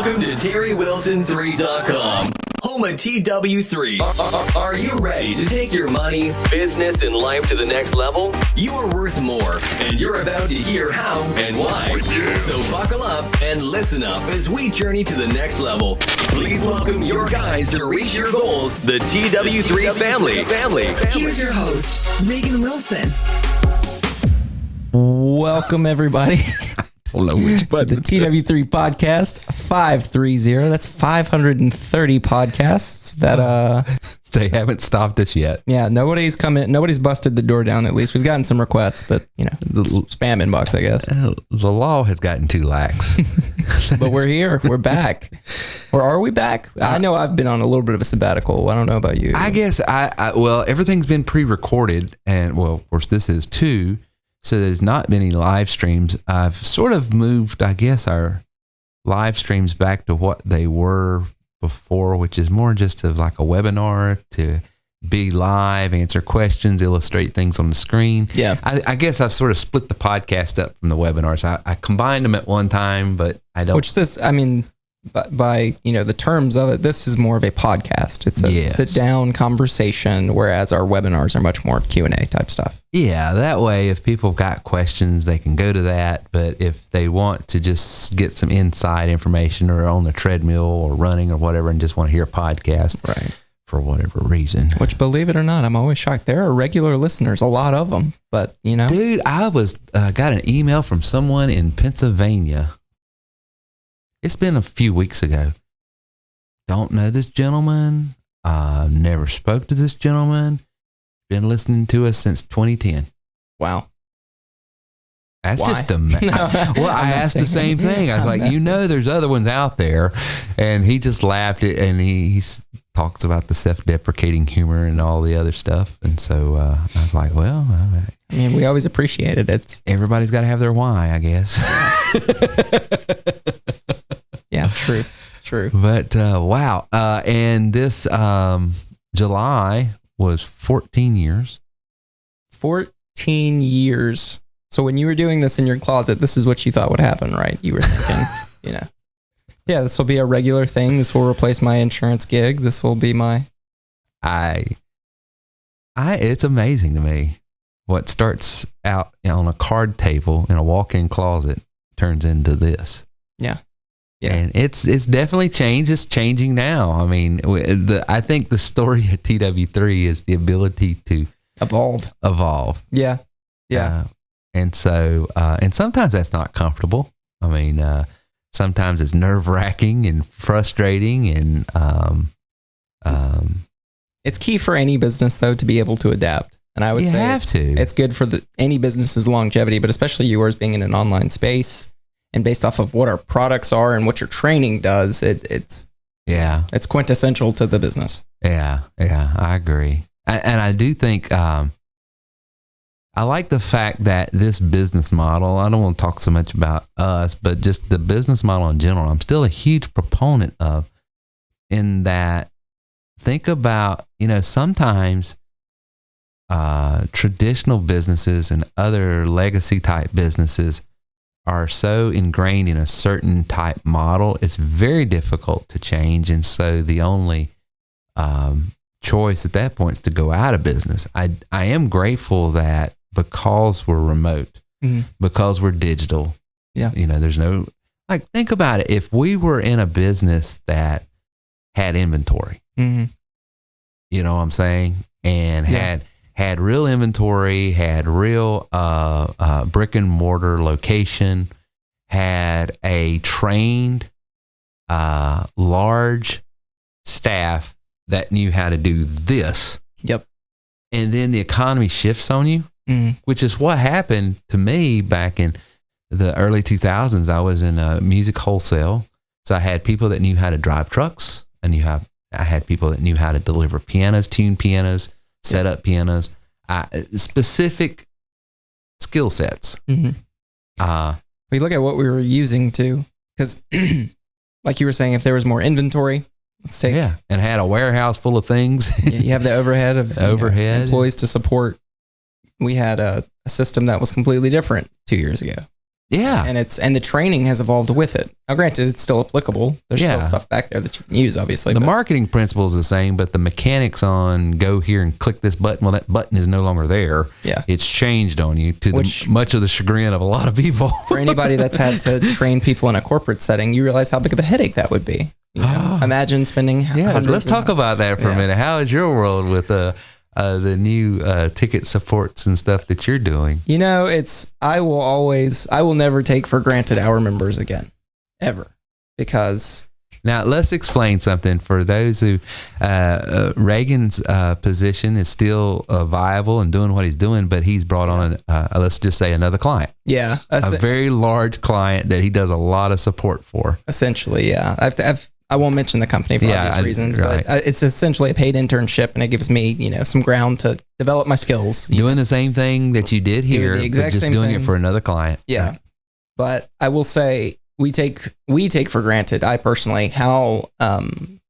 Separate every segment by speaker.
Speaker 1: Welcome to TerryWilson3.com, home of TW3. Are you ready to take your money, business, and life to the next level? You are worth more, and you're about to hear how and why. So buckle up and listen up as we journey to the next level. Please welcome your guys to reach your goals, the TW3 family.
Speaker 2: Here's your host, Reagan Wilson.
Speaker 3: Welcome, everybody.
Speaker 4: I don't know which button.
Speaker 3: The TW3 podcast 530. That's 530 podcasts that
Speaker 4: they haven't stopped us yet.
Speaker 3: Yeah, nobody's come in, nobody's busted the door down. At least we've gotten some requests, but you know, the spam inbox, I guess.
Speaker 4: The law has gotten too lax.
Speaker 3: But we're here. We're back. Or are we back? I know I've been on a little bit of a sabbatical. I don't know about you.
Speaker 4: I guess well, everything's been pre-recorded, and well, of course, this is too. So there's not many live streams. I've sort of moved, I guess, our live streams back to what they were before, which is more just of like a webinar to be live, answer questions, illustrate things on the screen.
Speaker 3: Yeah.
Speaker 4: I guess I've sort of split the podcast up from the webinars. I combined them at one time, but I don't.
Speaker 3: Which this, I mean, by you know the terms of it, this is more of a podcast. It's a sit-down conversation, whereas our webinars are much more Q&A type stuff.
Speaker 4: Yeah, that way, if people have got questions, they can go to that. But if they want to just get some inside information or on the treadmill or running or whatever and just want to hear a podcast
Speaker 3: right,
Speaker 4: for whatever reason.
Speaker 3: Which, believe it or not, I'm always shocked. There are regular listeners, a lot of them. But, you know.
Speaker 4: Dude, I was got an email from someone in Pennsylvania. It's been a few weeks ago. Don't know this gentleman. Never spoke to this gentleman. Been listening to us since 2010.
Speaker 3: Wow.
Speaker 4: That's
Speaker 3: Why?
Speaker 4: just well, I asked the same thing. I was like, you know, there's other ones out there. And he just laughed it, and he talks about the self-deprecating humor and all the other stuff. And so I was like, well,
Speaker 3: I mean, we always appreciate it.
Speaker 4: Everybody's got to have their why, I guess.
Speaker 3: Yeah, true.
Speaker 4: But wow. And this July was 14 years.
Speaker 3: 14 years. So when you were doing this in your closet, this is what you thought would happen, right? You were thinking, you know, yeah, this will be a regular thing. This will replace my insurance gig. This will be my...
Speaker 4: It's amazing to me what starts out on a card table in a walk-in closet turns into this.
Speaker 3: Yeah.
Speaker 4: And it's definitely changed. It's changing now. I mean, I think the story at TW3 is the ability to evolve.
Speaker 3: Yeah.
Speaker 4: And so, and sometimes that's not comfortable. I mean, sometimes it's nerve-wracking and frustrating, and
Speaker 3: it's key for any business though to be able to adapt. And I would say it's good for any business's longevity, but especially yours being in an online space. And based off of what our products are and what your training does, it's quintessential to the business.
Speaker 4: Yeah, I agree. And I do think I like the fact that this business model, I don't want to talk so much about us, but just the business model in general, I'm still a huge proponent of, in that, think about, you know, sometimes traditional businesses and other legacy type businesses are so ingrained in a certain type model, it's very difficult to change. And so the only choice at that point is to go out of business. I am grateful that because we're remote, because we're digital, you know, there's no, like, think about it. If we were in a business that had inventory, you know what I'm saying? And had real inventory, had real brick and mortar location, had a trained, large staff that knew how to do this.
Speaker 3: Yep.
Speaker 4: And then the economy shifts on you, which is what happened to me back in the early 2000s. I was in music wholesale. So I had people that knew how to drive trucks. I had people that knew how to deliver pianos, tune pianos, set up pianos, specific skill sets.
Speaker 3: We look at what we were using too, because like you were saying, if there was more inventory, let's take
Speaker 4: and had a warehouse full of things.
Speaker 3: You have the overhead of employees to support. We had a system that was completely different 2 years ago.
Speaker 4: Yeah.
Speaker 3: And the training has evolved with it. Now, granted, it's still applicable. There's still stuff back there that you can use, obviously.
Speaker 4: The marketing principle is the same, but the mechanics on go here and click this button, well, that button is no longer there.
Speaker 3: Yeah.
Speaker 4: It's changed on you to much of the chagrin of a lot of people.
Speaker 3: For anybody that's had to train people in a corporate setting, you realize how big of a headache that would be. You know? Imagine spending hundreds.
Speaker 4: Let's talk about that for a minute. How is your world with the new ticket supports and stuff that you're doing?
Speaker 3: You know, I will never take for granted our members again, ever, because.
Speaker 4: Now let's explain something for those who Reagan's position is still viable and doing what he's doing, but he's brought on let's just say another client.
Speaker 3: Yeah,
Speaker 4: a very large client that he does a lot of support for.
Speaker 3: Essentially, yeah. I won't mention the company for obvious reasons, but it's essentially a paid internship, and it gives me, some ground to develop my skills.
Speaker 4: Doing the same thing that you did here, but just doing it for another client.
Speaker 3: Yeah, right. But I will say we take for granted, I personally, how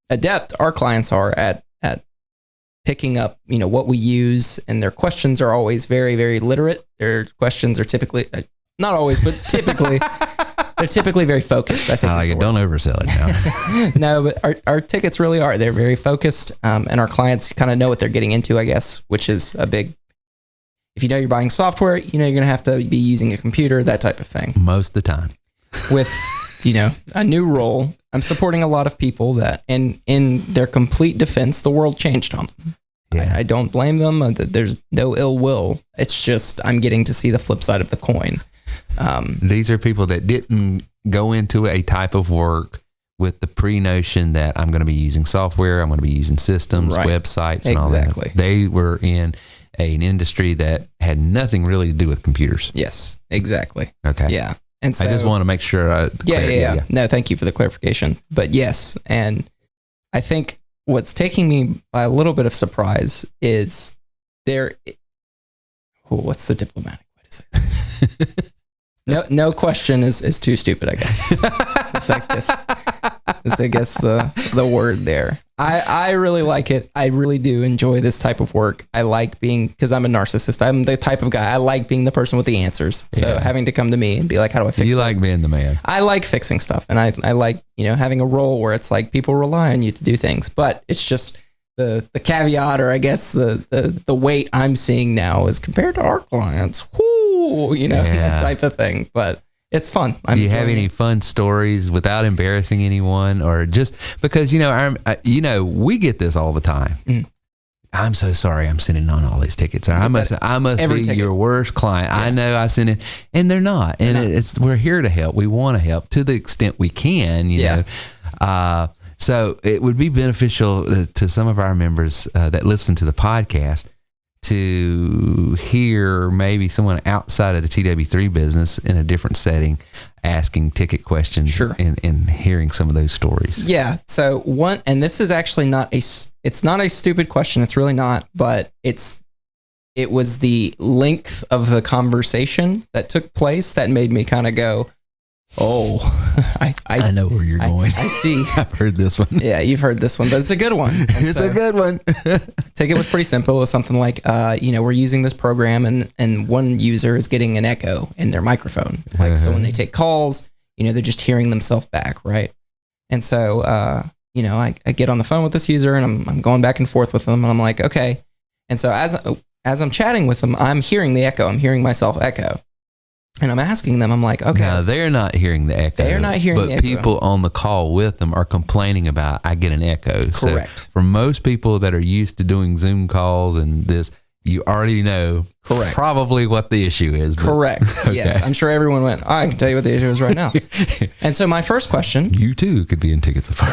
Speaker 3: adept our clients are at picking up, what we use, and their questions are always very, very literate. Their questions are typically, not always, but typically. They're typically very focused, I think.
Speaker 4: I like it. Don't oversell it now.
Speaker 3: No, but our tickets really are. They're very focused, and our clients kind of know what they're getting into, I guess, which is a big... If you know you're buying software, you're going to have to be using a computer, that type of thing.
Speaker 4: Most of the time.
Speaker 3: With, a new role, I'm supporting a lot of people that, and in their complete defense, the world changed on them. Yeah. I don't blame them. There's no ill will. It's just I'm getting to see the flip side of the coin.
Speaker 4: These are people that didn't go into a type of work with the pre-notion that I'm going to be using software, I'm going to be using systems, websites, and all that. They were in an industry that had nothing really to do with computers.
Speaker 3: Yes, exactly.
Speaker 4: Okay.
Speaker 3: Yeah. And so,
Speaker 4: I just want to make sure.
Speaker 3: Yeah. No, thank you for the clarification. But yes, and I think what's taking me by a little bit of surprise is what's the diplomatic way to say this? No question is too stupid, I guess. It's like this. Is I guess the word there. I really like it. I really do enjoy this type of work. I like being, because I'm a narcissist. I'm the type of guy, I like being the person with the answers. So having to come to me and be like, how do I fix this?
Speaker 4: You like being the man.
Speaker 3: I like fixing stuff. And I like, having a role where it's like people rely on you to do things. But it's just the caveat, or I guess the weight I'm seeing now is compared to our clients. That type of thing. But it's fun.
Speaker 4: Do you have any fun stories without embarrassing anyone, or just because, we get this all the time. Mm. I'm so sorry I'm sending on all these tickets. I must be your worst client. Yeah. I know I send it, and they're not. And we're here to help. We want to help to the extent we can, know. So it would be beneficial to some of our members that listen to the podcast to hear maybe someone outside of the TW3 business in a different setting asking ticket questions.
Speaker 3: Sure.
Speaker 4: And hearing some of those stories.
Speaker 3: Yeah. So and this is actually it's not a stupid question. It's really not, but it was the length of the conversation that took place that made me kind of go, oh, I know where you're going. I see.
Speaker 4: I've heard this one.
Speaker 3: Yeah, you've heard this one, but it's a good one.
Speaker 4: It's a good one.
Speaker 3: Ticket was pretty simple. It was something like, we're using this program and one user is getting an echo in their microphone. Like, so when they take calls, they're just hearing themselves back, right? And so, I get on the phone with this user and I'm going back and forth with them, and I'm like, okay. And so as I'm chatting with them, I'm hearing the echo. I'm hearing myself echo. And I'm asking them, I'm like, okay.
Speaker 4: Now, they're not hearing the echo.
Speaker 3: They're not hearing the echo.
Speaker 4: But people on the call with them are complaining about, I get an echo.
Speaker 3: Correct.
Speaker 4: So for most people that are used to doing Zoom calls and this, you already know probably what the issue is.
Speaker 3: Correct. Okay. Yes. I'm sure everyone went, I can tell you what the issue is right now. And so my first question.
Speaker 4: You too could be in ticket support.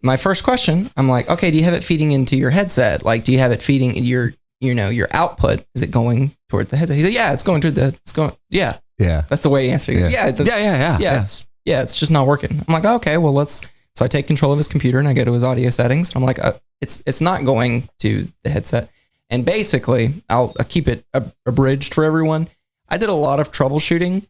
Speaker 3: My first question, I'm like, okay, do you have it feeding into your headset? Like, do you have it feeding in your output? Is it going towards the headset? He said, yeah, it's going. Yeah. That's the way he answered it.
Speaker 4: Yeah.
Speaker 3: It's just not working. I'm like, okay, well, so I take control of his computer and I go to his audio settings. And I'm like, it's not going to the headset. And basically, I'll keep it abridged for everyone. I did a lot of troubleshooting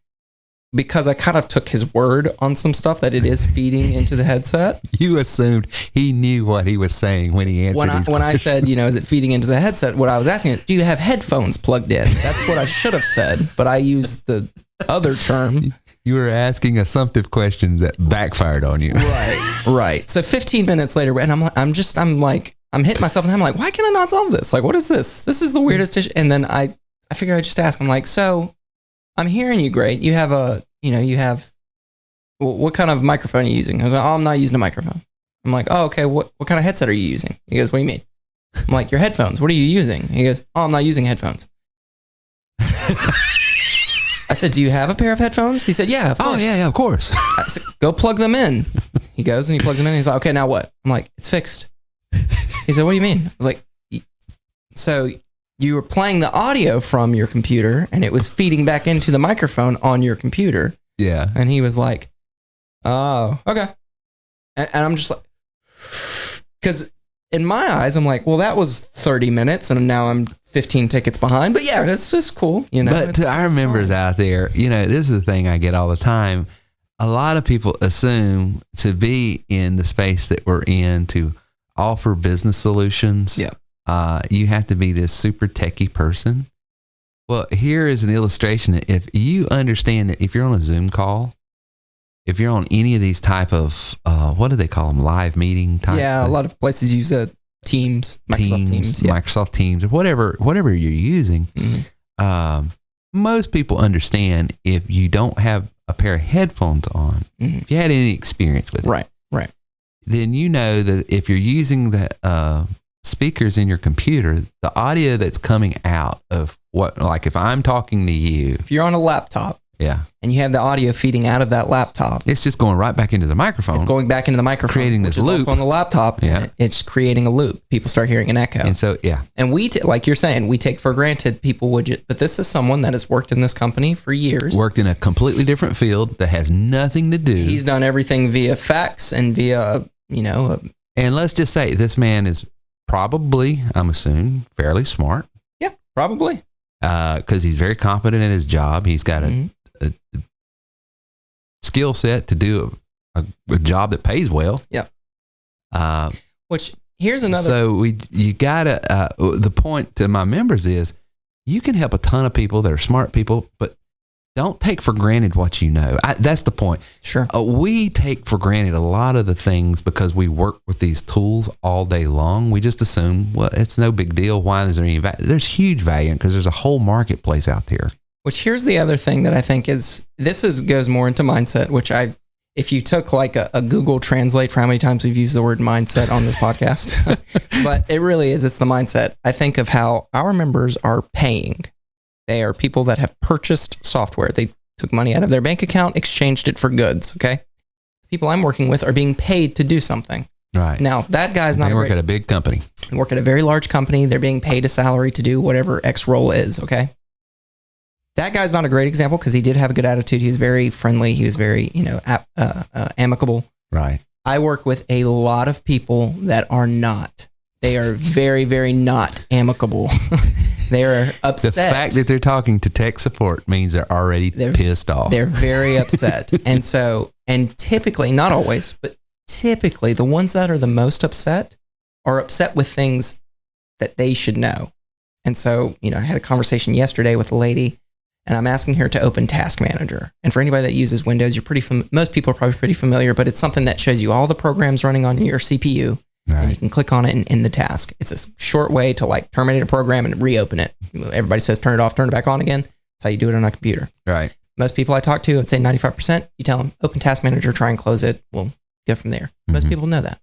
Speaker 3: because I kind of took his word on some stuff that it is feeding into the headset.
Speaker 4: You assumed he knew what he was saying when he answered
Speaker 3: when I said, is it feeding into the headset? What I was asking is, do you have headphones plugged in? That's what I should have said, but I used the other term.
Speaker 4: You were asking assumptive questions that backfired on you.
Speaker 3: Right. So 15 minutes later, and I'm hitting myself, and I'm like, why can I not solve this? Like, what is this? This is the weirdest issue. And then I figure I just ask. I'm like, so I'm hearing you great. You have what kind of microphone are you using? I was like, oh, I'm not using a microphone. I'm like, oh, okay. What kind of headset are you using? He goes, what do you mean? I'm like, your headphones. What are you using? He goes, oh, I'm not using headphones. I said, do you have a pair of headphones? He said, yeah, of course.
Speaker 4: Oh, yeah, of course.
Speaker 3: I said, go plug them in. He goes and he plugs them in. He's like, okay, now what? I'm like, it's fixed. He said, what do you mean? I was like, so you were playing the audio from your computer and it was feeding back into the microphone on your computer.
Speaker 4: Yeah.
Speaker 3: And he was like, oh, okay. And I'm just like, because in my eyes, I'm like, well, that was 30 minutes and now I'm 15 tickets behind. But yeah, it's just cool.
Speaker 4: But to our members out there, this is the thing I get all the time. A lot of people assume to be in the space that we're in to offer business solutions.
Speaker 3: Yeah.
Speaker 4: You have to be this super techie person. Well, here is an illustration. If you understand that if you're on a Zoom call, if you're on any of these type of, what do they call them? Live meeting type.
Speaker 3: Yeah. A lot of places use Teams, Microsoft Teams, yeah.
Speaker 4: Microsoft Teams, or whatever you're using.
Speaker 3: Mm-hmm.
Speaker 4: Most people understand if you don't have a pair of headphones on, if you had any experience with it.
Speaker 3: Right.
Speaker 4: Then you know that if you're using the speakers in your computer, the audio that's coming out of like if I'm talking to you.
Speaker 3: If you're on a laptop.
Speaker 4: Yeah.
Speaker 3: And you have the audio feeding out of that laptop.
Speaker 4: It's just going right back into the microphone.
Speaker 3: It's going back into the microphone.
Speaker 4: Creating this loop.
Speaker 3: Also on the laptop.
Speaker 4: Yeah.
Speaker 3: It's creating a loop. People start hearing an echo.
Speaker 4: And so, yeah.
Speaker 3: And like you're saying, we take for granted people would, but this is someone that has worked in this company for years.
Speaker 4: Worked in a completely different field that has nothing to do.
Speaker 3: He's done everything via fax and via,
Speaker 4: and let's just say this man is probably, I'm assuming, fairly smart.
Speaker 3: Yeah, probably.
Speaker 4: Because he's very competent in his job. He's got a skill set to do a job that pays well.
Speaker 3: Yeah. Which here's another.
Speaker 4: So you gotta. The point to my members is, you can help a ton of people that are smart people, but don't take for granted what you know. That's the point.
Speaker 3: Sure.
Speaker 4: We take for granted a lot of the things because we work with these tools all day long. We just assume, well, it's no big deal. Why is there any value? There's huge value because there's a whole marketplace out there.
Speaker 3: Which here's the other thing that I think goes more into mindset, which if you took like a Google Translate for how many times we've used the word mindset on this podcast, but it really is, it's the mindset. I think of how our members are paying. They are people that have purchased software. They took money out of their bank account, exchanged it for goods. Okay. People I'm working with are being paid to do something.
Speaker 4: Right.
Speaker 3: Now that guy's not.
Speaker 4: They work at a big company.
Speaker 3: They work at a very large company. They're being paid a salary to do whatever X role is. Okay. That guy's not a great example because he did have a good attitude. He was very friendly. He was very, amicable.
Speaker 4: Right.
Speaker 3: I work with a lot of people that are not. They are very, very not amicable. They are upset.
Speaker 4: The fact that they're talking to tech support means they're already pissed off.
Speaker 3: They're very upset. And typically, not always, but typically the ones that are the most upset are upset with things that they should know. And so, I had a conversation yesterday with a lady, and I'm asking her to open Task Manager. And for anybody that uses Windows, most people are probably pretty familiar, but it's something that shows you all the programs running on your CPU. Right. And you can click on it in the task. It's a short way to like terminate a program and reopen it. Everybody says turn it off, turn it back on again. That's how you do it on a computer.
Speaker 4: Right.
Speaker 3: Most people I talk to, I'd say 95%, you tell them open Task Manager, try and close it. We'll go from there. Most people know that.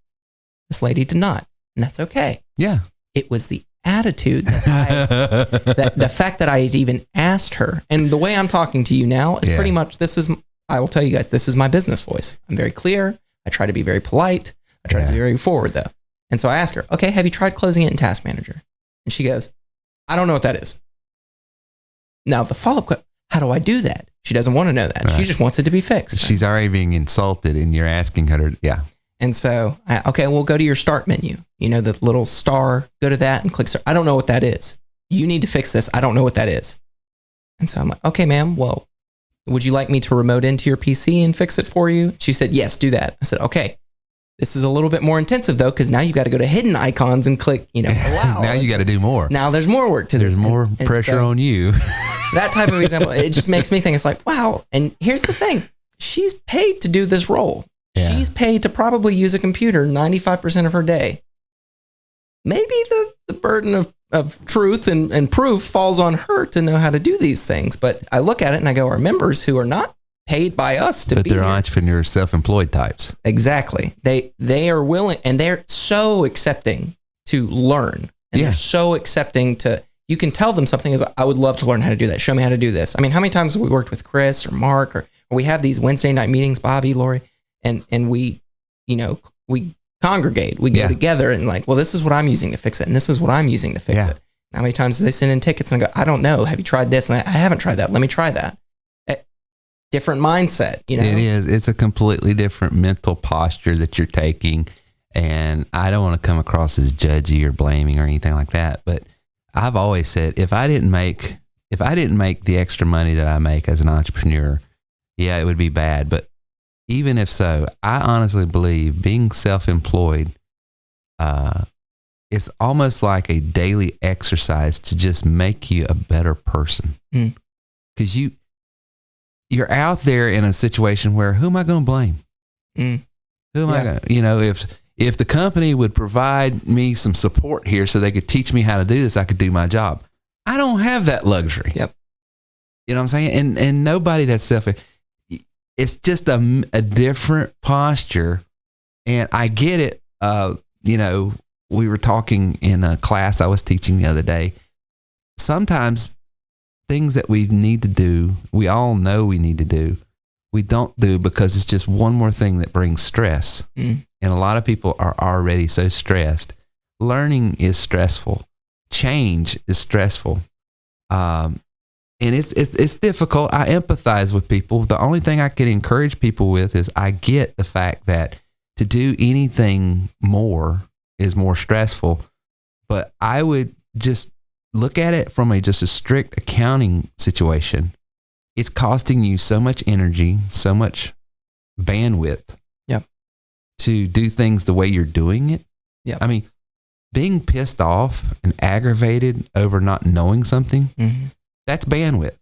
Speaker 3: This lady did not. And that's okay.
Speaker 4: Yeah.
Speaker 3: It was the attitude that the fact that I had even asked her, and the way I'm talking to you now is pretty much, I will tell you guys, this is my business voice. I'm very clear. I try to be very polite. I try to be very forward though. And so I ask her, okay, have you tried closing it in Task Manager? And she goes, I don't know what that is. Now the follow-up question, how do I do that? She doesn't want to know that. Right. She just wants it to be fixed.
Speaker 4: She's already being insulted and you're asking her to, yeah.
Speaker 3: And so, we'll go to your start menu. The little star, go to that and click start. I don't know what that is. You need to fix this. I don't know what that is. And so I'm like, okay, ma'am, well, would you like me to remote into your PC and fix it for you? She said, yes, do that. I said, okay. This is a little bit more intensive though, because now you got to go to hidden icons and click, allow.
Speaker 4: Now you got to do more.
Speaker 3: Now there's more work to this.
Speaker 4: There's more pressure on you.
Speaker 3: That type of example, it just makes me think, it's like, wow. And here's the thing. She's paid to do this role. Yeah. She's paid to probably use a computer 95% of her day. Maybe the burden of truth and proof falls on her to know how to do these things. But I look at it and I go, our members who are not paid by us to be
Speaker 4: But they're
Speaker 3: here,
Speaker 4: entrepreneurs, self-employed types.
Speaker 3: Exactly. They are willing, and they're so accepting to learn. And they're so accepting to, you can tell them something is, I would love to learn how to do that. Show me how to do this. I mean, how many times have we worked with Chris or Mark, or we have these Wednesday night meetings, Bobby, Lori, and we, we congregate, we go together and like, well, this is what I'm using to fix it. And this is what I'm using to fix it. How many times do they send in tickets and I go, I don't know. Have you tried this? And I haven't tried that. Let me try that. Different mindset, It
Speaker 4: is. It's a completely different mental posture that you're taking. And I don't want to come across as judgy or blaming or anything like that. But I've always said, if I didn't make the extra money that I make as an entrepreneur, it would be bad. But even if so, I honestly believe being self-employed, is almost like a daily exercise to just make you a better person. Because you're out there in a situation where, who am I going to blame? Who am I going to, if the company would provide me some support here so they could teach me how to do this, I could do my job. I don't have that luxury.
Speaker 3: Yep.
Speaker 4: You know what I'm saying? And nobody that's it's just a different posture. And I get it. We were talking in a class I was teaching the other day. Sometimes things that we need to do, we all know we need to do, we don't do because it's just one more thing that brings stress. And a lot of people are already so stressed. Learning is stressful. Change is stressful. And it's difficult. I empathize with people. The only thing I can encourage people with is I get the fact that to do anything more is more stressful, but I would just look at it from just a strict accounting situation. It's costing you so much energy, so much bandwidth to do things the way you're doing it. I mean, being pissed off and aggravated over not knowing something, that's bandwidth.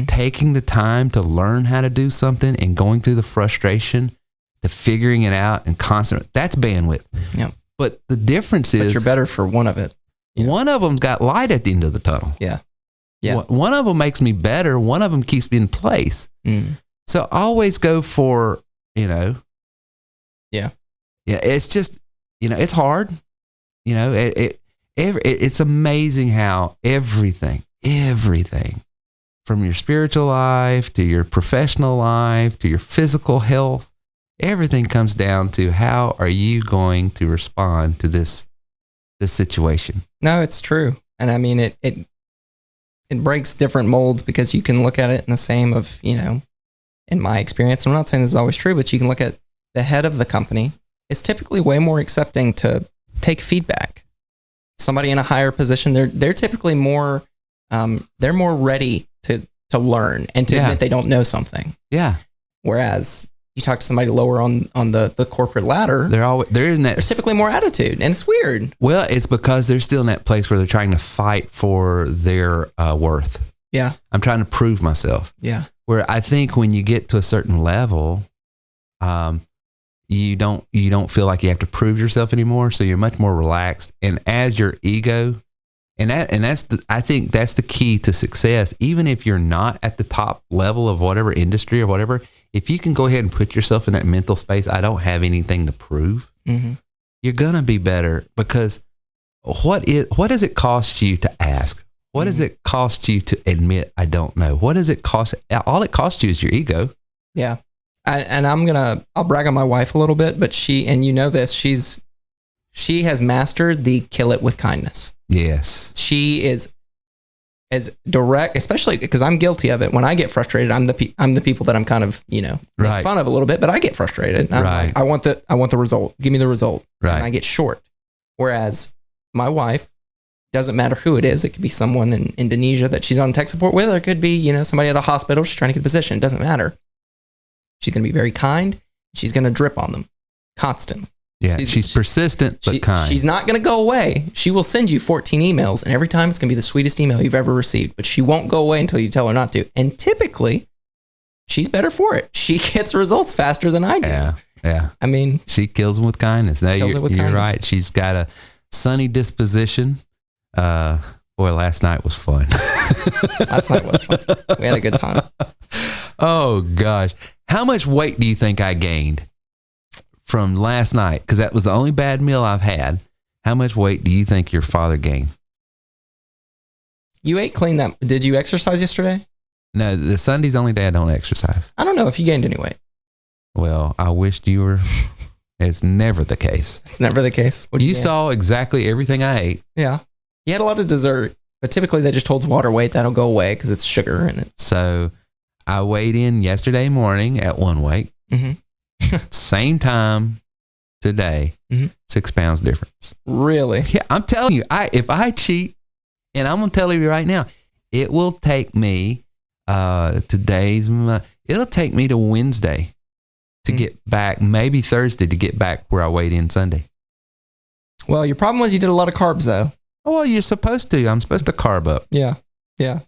Speaker 4: Taking the time to learn how to do something and going through the frustration to figuring it out and that's bandwidth. But the difference is,
Speaker 3: you're better for one of it.
Speaker 4: One of them's got light at the end of the tunnel. One of them makes me better. One of them keeps me in place. So always go for, it's just, it's hard. It's amazing how everything from your spiritual life to your professional life to your physical health, everything comes down to how are you going to respond to this situation.
Speaker 3: No, it's true. And I mean, it breaks different molds because you can look at it in the same of, in my experience, I'm not saying this is always true, but you can look at the head of the company is typically way more accepting to take feedback. Somebody in a higher position, they're typically more, they're more ready to learn and to admit they don't know something. Whereas you talk to somebody lower on the corporate ladder, they're in that. There's typically more attitude, and it's weird.
Speaker 4: Well, it's because they're still in that place where they're trying to fight for their worth. I'm trying to prove myself. Where I think when you get to a certain level, you don't feel like you have to prove yourself anymore. So you're much more relaxed, and as your ego, I think that's the key to success. Even if you're not at the top level of whatever industry or whatever. If you can go ahead and put yourself in that mental space, I don't have anything to prove, you're going to be better because what does it cost you to ask? What does it cost you to admit, I don't know? What does it cost? All it costs you is your ego.
Speaker 3: I'll brag on my wife a little bit, but she has mastered the kill it with kindness.
Speaker 4: Yes.
Speaker 3: She is as direct, especially because I'm guilty of it. When I get frustrated, I'm the people that I'm kind of, make fun of a little bit, but I get frustrated. Like, I want the result. Give me the result. And I get short. Whereas my wife, doesn't matter who it is. It could be someone in Indonesia that she's on tech support with, or it could be, somebody at a hospital. She's trying to get a position. It doesn't matter. She's going to be very kind. She's going to drip on them constantly.
Speaker 4: Yeah, she's persistent but kind.
Speaker 3: She's not going to go away. She will send you 14 emails, and every time it's going to be the sweetest email you've ever received, but she won't go away until you tell her not to. And typically, she's better for it. She gets results faster than I do.
Speaker 4: Yeah.
Speaker 3: I mean,
Speaker 4: she kills them with kindness. Now, you're right. She's got a sunny disposition. Boy, last night was fun.
Speaker 3: Last night was fun. We had a good time.
Speaker 4: Oh, gosh. How much weight do you think I gained from last night? Because that was the only bad meal I've had. How much weight do you think your father gained?
Speaker 3: You ate clean that. Did you exercise yesterday?
Speaker 4: No, the Sunday's the only day I don't exercise.
Speaker 3: I don't know if you gained any weight.
Speaker 4: Well, I wished you were. It's never the case.
Speaker 3: It's never the case.
Speaker 4: You saw exactly everything I ate.
Speaker 3: Yeah. You had a lot of dessert, but typically that just holds water weight. That'll go away because it's sugar in it.
Speaker 4: So I weighed in yesterday morning at one weight. Mm-hmm. Same time today, 6 pounds difference.
Speaker 3: Really?
Speaker 4: Yeah, I'm telling you, if I cheat, and I'm going to tell you right now, it will take me, it'll take me to Wednesday to get back, maybe Thursday to get back where I weighed in Sunday.
Speaker 3: Well, your problem was you did a lot of carbs though.
Speaker 4: Oh, well, you're supposed to. I'm supposed to carb up.
Speaker 3: Yeah. That's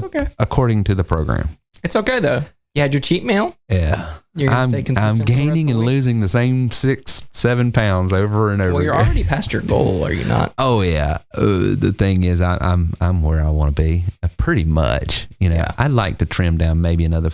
Speaker 3: okay.
Speaker 4: According to the program.
Speaker 3: It's okay though. You had your cheat meal.
Speaker 4: Yeah.
Speaker 3: You're going to stay consistent.
Speaker 4: I'm gaining and losing the same 6-7 pounds over and over.
Speaker 3: Well, you're already past your goal, are you not?
Speaker 4: Oh yeah. The thing is, I'm where I want to be. Pretty much.
Speaker 3: Yeah.
Speaker 4: I'd like to trim down maybe another.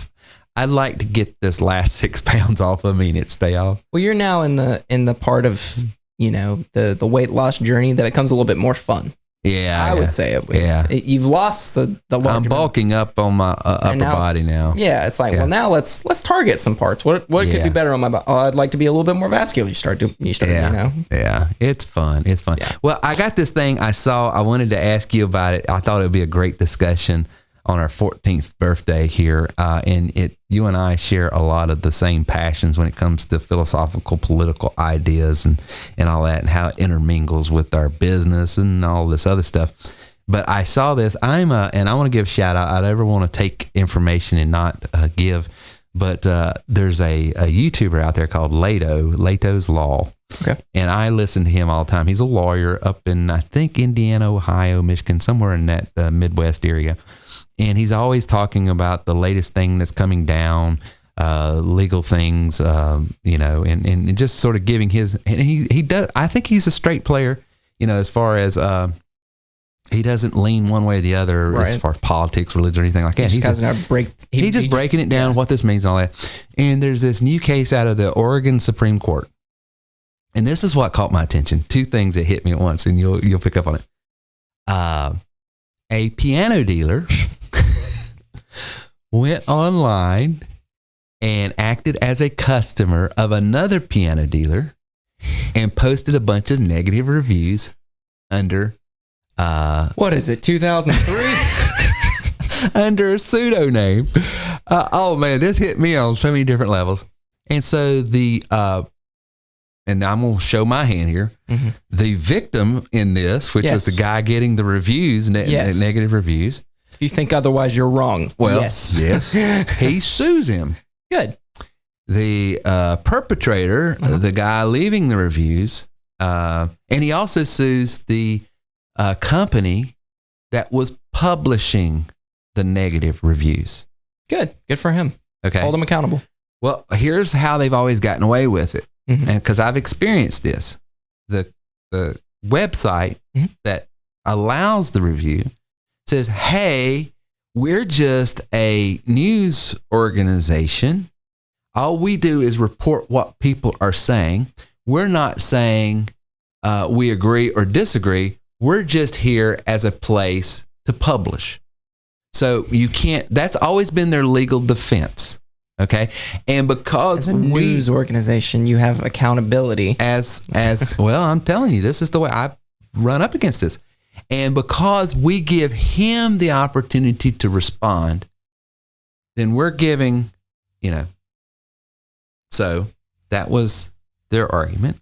Speaker 4: I'd like to get this last 6 pounds off of me and it stay off.
Speaker 3: Well, you're now in the part of the weight loss journey that becomes a little bit more fun.
Speaker 4: Yeah,
Speaker 3: I would say at least.
Speaker 4: Yeah.
Speaker 3: You've lost the large
Speaker 4: I'm bulking up on my upper body now.
Speaker 3: Yeah, it's like, well, now let's target some parts. What could be better on my body? Oh, I'd like to be a little bit more vascular. You start.
Speaker 4: Yeah, it's fun. Yeah. Well, I got this thing I saw. I wanted to ask you about it. I thought it would be a great discussion on our 14th birthday here. And you and I share a lot of the same passions when it comes to philosophical, political ideas and all that, and how it intermingles with our business and all this other stuff. But I saw this. And I want to give a shout out. I never want to take information and not give. But there's a YouTuber out there called Leto's Law.
Speaker 3: Okay.
Speaker 4: And I listen to him all the time. He's a lawyer up in, I think, Indiana, Ohio, Michigan, somewhere in that Midwest area. And he's always talking about the latest thing that's coming down, legal things, and just sort of giving his. And he does. I think he's a straight player, as far as he doesn't lean one way or the other, right, as far as politics, religion, or anything like that. He's just breaking it down, what this means and all that. And there's this new case out of the Oregon Supreme Court, and this is what caught my attention. Two things that hit me at once, and you'll pick up on it. A piano dealer went online and acted as a customer of another piano dealer and posted a bunch of negative reviews under
Speaker 3: what is it, 2003?
Speaker 4: Under a pseudonym. Oh man, this hit me on so many different levels. And so and I'm going to show my hand here. Mm-hmm. The victim in this, which was the guy getting the reviews, negative reviews.
Speaker 3: If you think otherwise, you're wrong.
Speaker 4: Well, yes. He sues him.
Speaker 3: Good.
Speaker 4: The perpetrator, the guy leaving the reviews, and he also sues the company that was publishing the negative reviews.
Speaker 3: Good for him.
Speaker 4: Okay.
Speaker 3: Hold him accountable.
Speaker 4: Well, here's how they've always gotten away with it. Mm-hmm. And because I've experienced this, the website that allows the review says, hey, we're just a news organization. All we do is report what people are saying. We're not saying we agree or disagree. We're just here as a place to publish. So you can't, that's always been their legal defense. Okay. And because
Speaker 3: as a news organization, you have accountability.
Speaker 4: As well, I'm telling you, this is the way I've run up against this. And because we give him the opportunity to respond, then we're giving, so that was their argument.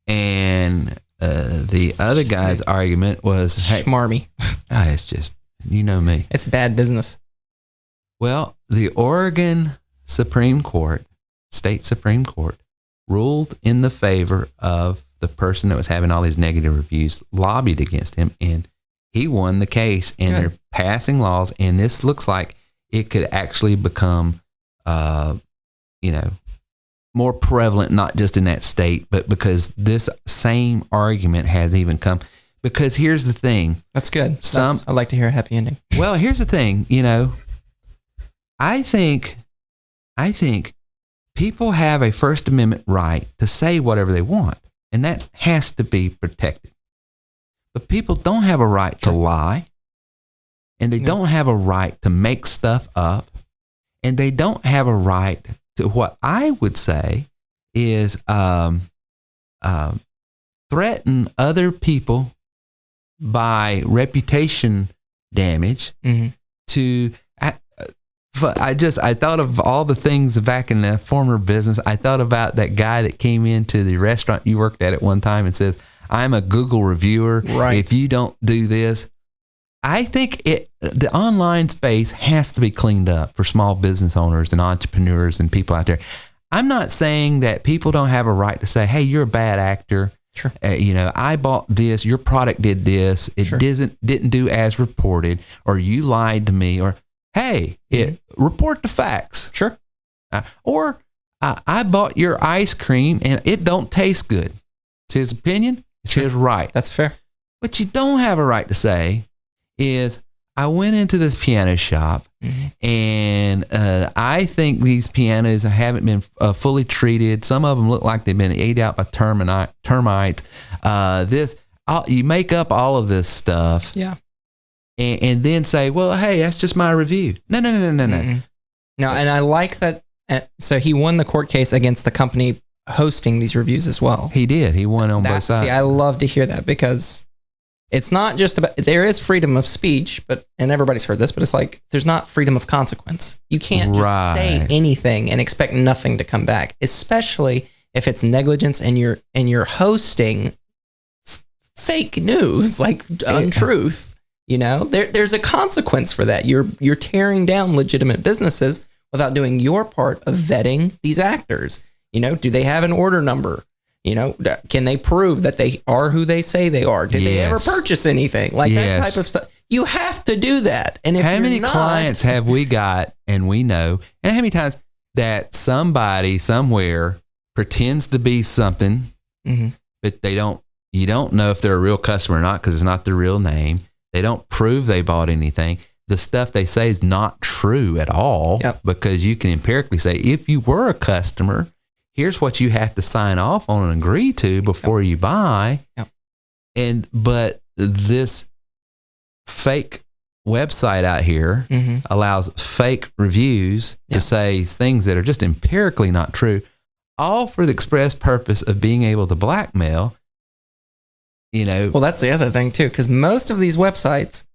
Speaker 4: And the other guy's argument was, hey,
Speaker 3: schmarmy.
Speaker 4: It's just, me.
Speaker 3: It's bad business.
Speaker 4: Well, the Oregon Supreme Court state Supreme Court ruled in the favor of the person that was having all these negative reviews, lobbied against him, and he won the case. And they're passing laws, and this looks like it could actually become, more prevalent, not just in that state, but because this same argument has even come. Because here's the thing.
Speaker 3: That's good. I'd like to hear a happy ending.
Speaker 4: Well, here's the thing. I think people have a First Amendment right to say whatever they want, and that has to be protected. But people don't have a right to lie, and they don't have a right to make stuff up, and they don't have a right to what I would say is threaten other people by reputation damage to. I thought of all the things back in the former business. I thought about that guy that came into the restaurant you worked at one time and says, I'm a Google reviewer. Right. If you don't do this, I think the online space has to be cleaned up for small business owners and entrepreneurs and people out there. I'm not saying that people don't have a right to say, hey, you're a bad actor. Sure. I bought this, your product did this. It didn't do as reported, or you lied to me, or hey, report the facts. Sure. Or I bought your ice cream and it don't taste good. It's his opinion. It's his right.
Speaker 3: That's fair.
Speaker 4: What you don't have a right to say is, I went into this piano shop and I think these pianos haven't been fully treated. Some of them look like they've been ate out by termites. You make up all of this stuff. Yeah. And then say, well, hey, that's just my review. No.
Speaker 3: No, and I like that. So he won the court case against the company hosting these reviews as well.
Speaker 4: He did. He won on both sides.
Speaker 3: See, I love to hear that, because it's not just about, there is freedom of speech, and everybody's heard this, but it's like, there's not freedom of consequence. You can't just say anything and expect nothing to come back, especially if it's negligence and you're hosting fake news, like untruth. There's a consequence for that. You're tearing down legitimate businesses without doing your part of vetting these actors. Do they have an order number? Can they prove that they are who they say they are? Did they ever purchase anything? Like that type of stuff. You have to do that. And if
Speaker 4: how many clients have we got, and we know, and how many times that somebody somewhere pretends to be something, but you don't know if they're a real customer or not, because it's not their real name. They don't prove they bought anything. The stuff they say is not true at all, because you can empirically say, if you were a customer, here's what you have to sign off on and agree to before you buy. But this fake website out here allows fake reviews to say things that are just empirically not true, all for the express purpose of being able to blackmail.
Speaker 3: Well, that's the other thing too, because most of these websites,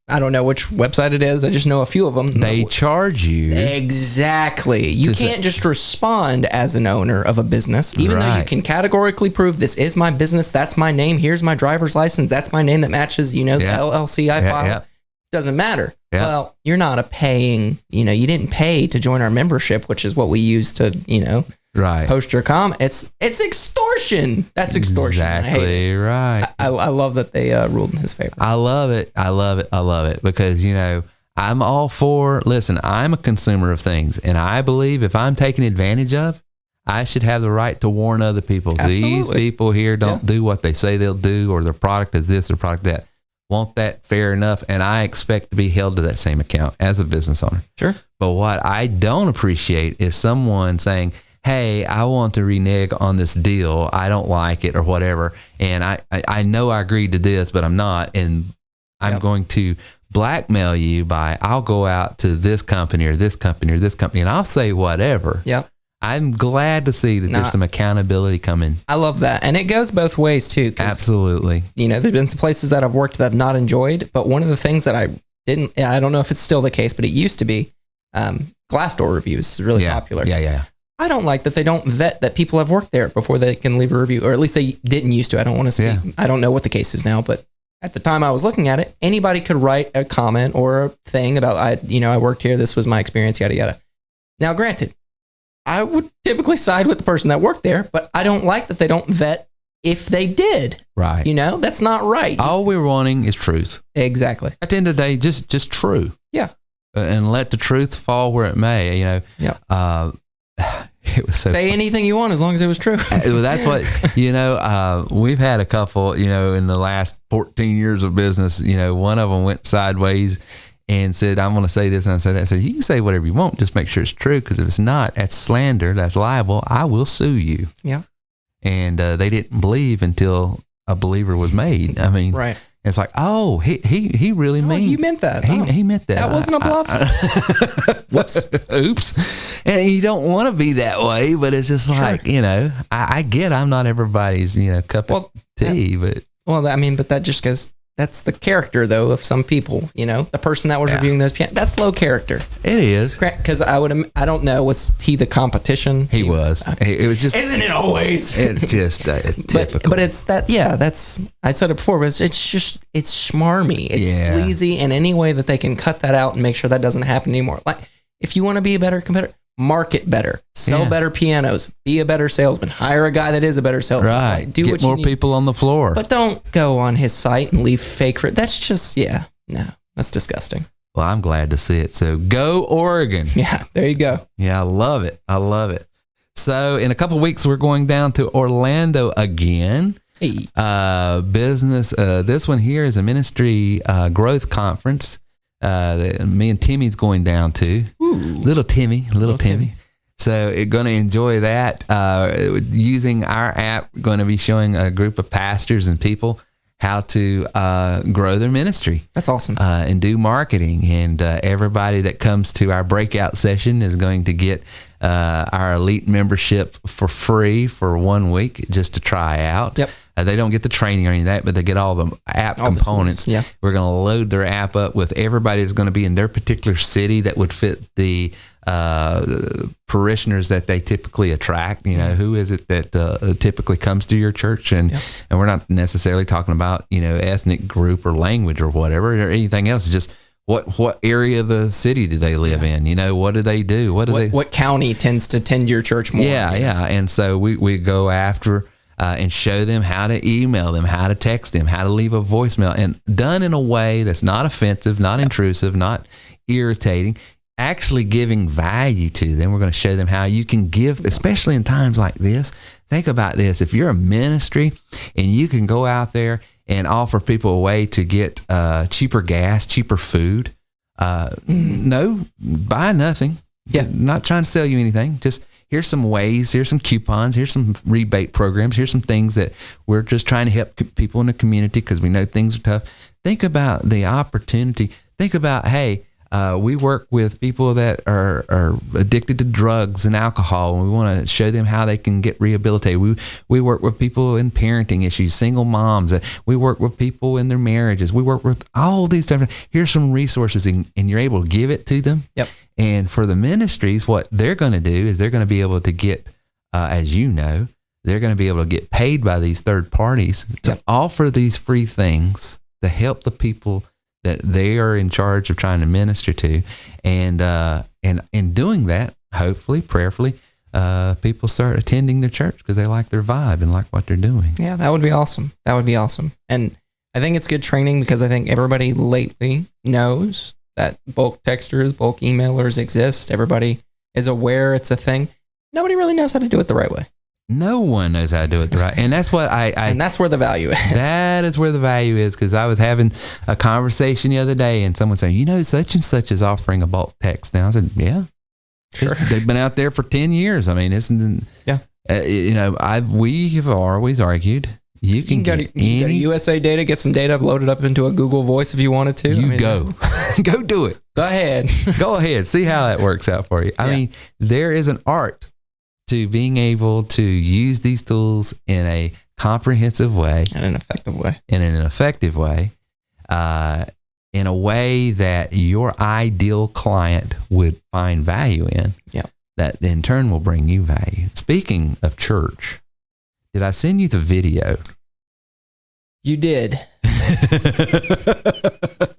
Speaker 3: I don't know which website it is. I just know a few of them.
Speaker 4: They charge you.
Speaker 3: Exactly. You can't just respond as an owner of a business, even though you can categorically prove this is my business. That's my name. Here's my driver's license. That's my name that matches, the LLC I filed. Doesn't matter. Well, you're not you didn't pay to join our membership, which is what we use to, post your comment. It's extortion. That's extortion.
Speaker 4: Exactly right.
Speaker 3: I love that they ruled in his favor.
Speaker 4: I love it because, I'm all for, listen, I'm a consumer of things, and I believe if I'm taken advantage of, I should have the right to warn other people. Absolutely. These people here don't do what they say they'll do, or their product is this or product that. Want that, fair enough, and I expect to be held to that same account as a business owner. Sure. But what I don't appreciate is someone saying, hey, I want to renege on this deal. I don't like it or whatever. And I know I agreed to this, but I'm not. And I'm going to blackmail you by, I'll go out to this company or this company or this company, and I'll say whatever. Yep. I'm glad to see that there's some accountability coming.
Speaker 3: I love that. And it goes both ways too.
Speaker 4: Absolutely.
Speaker 3: There's been some places that I've worked that I've not enjoyed, but one of the things that I don't know if it's still the case, but it used to be, Glassdoor reviews is really popular. Yeah. I don't like that they don't vet that people have worked there before they can leave a review, or at least they didn't used to. I don't want to speak. I don't know what the case is now, but at the time I was looking at it, anybody could write a comment or a thing about, I worked here. This was my experience, yada, yada. Now, granted, I would typically side with the person that worked there, but I don't like that they don't vet if they did.
Speaker 4: Right.
Speaker 3: That's not right.
Speaker 4: All we're wanting is truth.
Speaker 3: Exactly.
Speaker 4: At the end of the day, just true.
Speaker 3: Yeah.
Speaker 4: And let the truth fall where it may.
Speaker 3: Yeah.
Speaker 4: It was so
Speaker 3: say
Speaker 4: fun.
Speaker 3: anything you want as long as it was true.
Speaker 4: That's what we've had a couple. In the last 14 years of business. One of them went sideways and said, "I'm going to say this," and I said that. I said, "You can say whatever you want, just make sure it's true. Because if it's not, that's slander. That's libel. I will sue you."
Speaker 3: Yeah.
Speaker 4: And they didn't believe until a believer was made. I mean,
Speaker 3: right.
Speaker 4: It's like, oh, he really meant.
Speaker 3: You meant that.
Speaker 4: He meant that.
Speaker 3: That wasn't a bluff.
Speaker 4: Whoops. Oops. And you don't want to be that way, but it's just like, I get I'm not everybody's, cup of tea, but.
Speaker 3: Well, but that just goes, that's the character, though, of some people, the person that was reviewing those pianos, that's low character.
Speaker 4: It is.
Speaker 3: Because I don't know, was he the competition?
Speaker 4: He was. It was just.
Speaker 3: Isn't it always?
Speaker 4: It's just typical.
Speaker 3: But it's that, I said it before, but it's schmarmy. It's sleazy in any way that they can cut that out and make sure that doesn't happen anymore. Like, if you want to be a better competitor, market better, sell better pianos, be a better salesman, hire a guy that is a better salesman.
Speaker 4: Right.
Speaker 3: Do
Speaker 4: Get
Speaker 3: what you
Speaker 4: more
Speaker 3: need.
Speaker 4: people on the floor.
Speaker 3: But don't go on his site and leave fake. That's just, no, that's disgusting.
Speaker 4: Well, I'm glad to see it. So go Oregon.
Speaker 3: Yeah, there you go.
Speaker 4: Yeah, I love it. So in a couple of weeks, we're going down to Orlando again.
Speaker 3: Hey.
Speaker 4: Business. This one here is a ministry growth conference. That me and Timmy's going down to.
Speaker 3: Ooh.
Speaker 4: Little Timmy. So you're going to enjoy that. Using our app, we're going to be showing a group of pastors and people how to grow their ministry.
Speaker 3: That's awesome.
Speaker 4: And do marketing. And everybody that comes to our breakout session is going to get our elite membership for free for 1 week just to try out.
Speaker 3: Yep.
Speaker 4: They don't get the training or any of that, but they get all the app components.
Speaker 3: Yeah.
Speaker 4: We're going to load their app up with everybody that's going to be in their particular city that would fit the parishioners that they typically attract. Who is it that typically comes to your church? And we're not necessarily talking about, ethnic group or language or whatever or anything else. It's just what area of the city do they live in? What do they do? What
Speaker 3: county tends to tend your church more?
Speaker 4: Yeah. And so we go after and show them how to email them, how to text them, how to leave a voicemail, and done in a way that's not offensive, not intrusive, not irritating, actually giving value to them. We're going to show them how you can give, especially in times like this. Think about this. If you're a ministry and you can go out there and offer people a way to get cheaper gas, cheaper food, no, buy nothing.
Speaker 3: Yeah.
Speaker 4: Not trying to sell you anything. Just here's some ways, here's some coupons, here's some rebate programs, here's some things that we're just trying to help people in the community because we know things are tough. Think about the opportunity. Think about, hey, we work with people that are addicted to drugs and alcohol, and we want to show them how they can get rehabilitated. We work with people in parenting issues, single moms. We work with people in their marriages. We work with all these different. Here's some resources, and you're able to give it to them.
Speaker 3: Yep.
Speaker 4: And for the ministries, what they're going to do is they're going to be able to get, as you know, they're going to be able to get paid by these third parties to offer these free things to help the people that they are in charge of trying to minister to. And in doing that, hopefully, prayerfully, people start attending their church because they like their vibe and like what they're doing.
Speaker 3: Yeah, that would be awesome. And I think it's good training because I think everybody lately knows that bulk texters, bulk emailers exist. Everybody is aware it's a thing. Nobody really knows how to do it the right way.
Speaker 4: No one knows how to do it right. And that's what
Speaker 3: and that's where the value is.
Speaker 4: That is where the value is. Because I was having a conversation the other day and someone saying, such and such is offering a bulk text now. I said, yeah.
Speaker 3: Sure.
Speaker 4: They've been out there for 10 years. I mean, we have always argued you can go to
Speaker 3: USA Data, get some data, load it up into a Google Voice if you wanted to.
Speaker 4: Go. Go do it.
Speaker 3: Go ahead.
Speaker 4: Go ahead. See how that works out for you. I mean, there is an art to being able to use these tools in a comprehensive way.
Speaker 3: In an effective way.
Speaker 4: In a way that your ideal client would find value in.
Speaker 3: Yeah.
Speaker 4: That in turn will bring you value. Speaking of church, did I send you the video?
Speaker 3: You did.